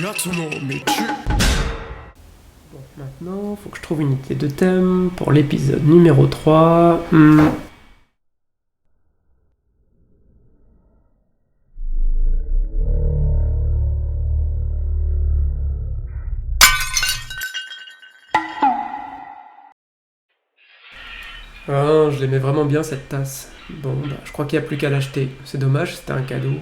Regarde son nom, mais tu... Bon, maintenant, faut que je trouve une idée de thème pour l'épisode numéro 3. Ah, je l'aimais vraiment bien cette tasse. Bon, bah, je crois qu'il n'y a plus qu'à l'acheter. C'est dommage, c'était un cadeau.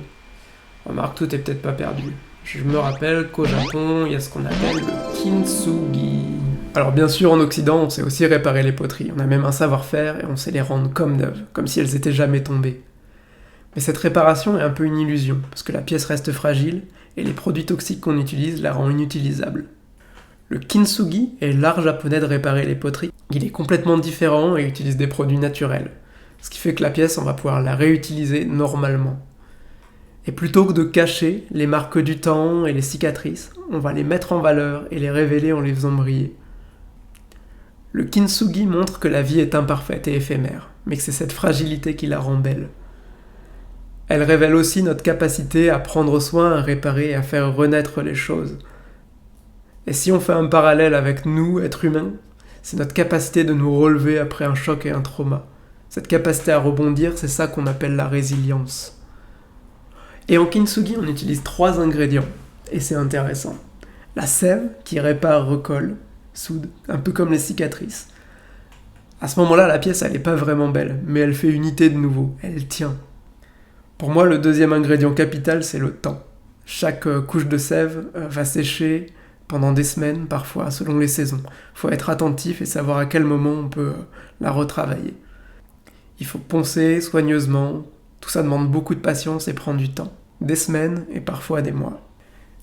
Remarque, tout est peut-être pas perdu. Je me rappelle qu'au Japon, il y a ce qu'on appelle le kintsugi. Alors bien sûr, en Occident, on sait aussi réparer les poteries. On a même un savoir-faire et on sait les rendre comme neuves, comme si elles étaient jamais tombées. Mais cette réparation est un peu une illusion, parce que la pièce reste fragile et les produits toxiques qu'on utilise la rendent inutilisable. Le kintsugi est l'art japonais de réparer les poteries. Il est complètement différent et utilise des produits naturels. Ce qui fait que la pièce, on va pouvoir la réutiliser normalement. Et plutôt que de cacher les marques du temps et les cicatrices, on va les mettre en valeur et les révéler en les faisant briller. Le kintsugi montre que la vie est imparfaite et éphémère, mais que c'est cette fragilité qui la rend belle. Elle révèle aussi notre capacité à prendre soin, à réparer et à faire renaître les choses. Et si on fait un parallèle avec nous, êtres humains, c'est notre capacité de nous relever après un choc et un trauma. Cette capacité à rebondir, c'est ça qu'on appelle la résilience. Et en kintsugi, on utilise 3 ingrédients, et c'est intéressant. La sève, qui répare, recolle, soude, un peu comme les cicatrices. À ce moment-là, la pièce, elle n'est pas vraiment belle, mais elle fait unité de nouveau, elle tient. Pour moi, le deuxième ingrédient capital, c'est le temps. Chaque couche de sève va sécher pendant des semaines, parfois, selon les saisons. Il faut être attentif et savoir à quel moment on peut la retravailler. Il faut poncer soigneusement. Tout ça demande beaucoup de patience et prend du temps. Des semaines et parfois des mois.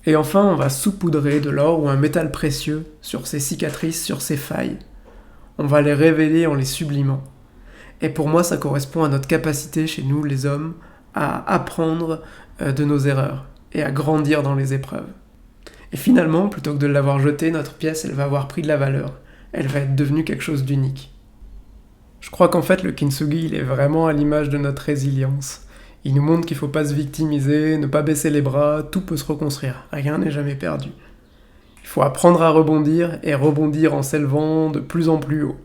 Et enfin, on va saupoudrer de l'or ou un métal précieux sur ces cicatrices, sur ces failles. On va les révéler en les sublimant. Et pour moi, ça correspond à notre capacité chez nous, les hommes, à apprendre de nos erreurs et à grandir dans les épreuves. Et finalement, plutôt que de l'avoir jetée, notre pièce, elle va avoir pris de la valeur. Elle va être devenue quelque chose d'unique. Je crois qu'en fait, le kintsugi, il est vraiment à l'image de notre résilience. Il nous montre qu'il ne faut pas se victimiser, ne pas baisser les bras, tout peut se reconstruire, rien n'est jamais perdu. Il faut apprendre à rebondir et rebondir en s'élevant de plus en plus haut.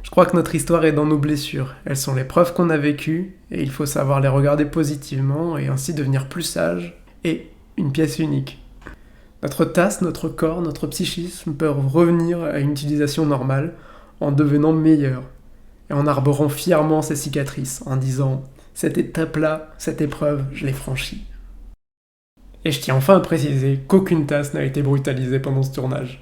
Je crois que notre histoire est dans nos blessures. Elles sont les preuves qu'on a vécues et il faut savoir les regarder positivement et ainsi devenir plus sage et une pièce unique. Notre tasse, notre corps, notre psychisme peuvent revenir à une utilisation normale en devenant meilleurs et en arborant fièrement ces cicatrices, en disant « cette étape-là, cette épreuve, je l'ai franchie ». Et je tiens enfin à préciser qu'aucune tasse n'a été brutalisée pendant ce tournage.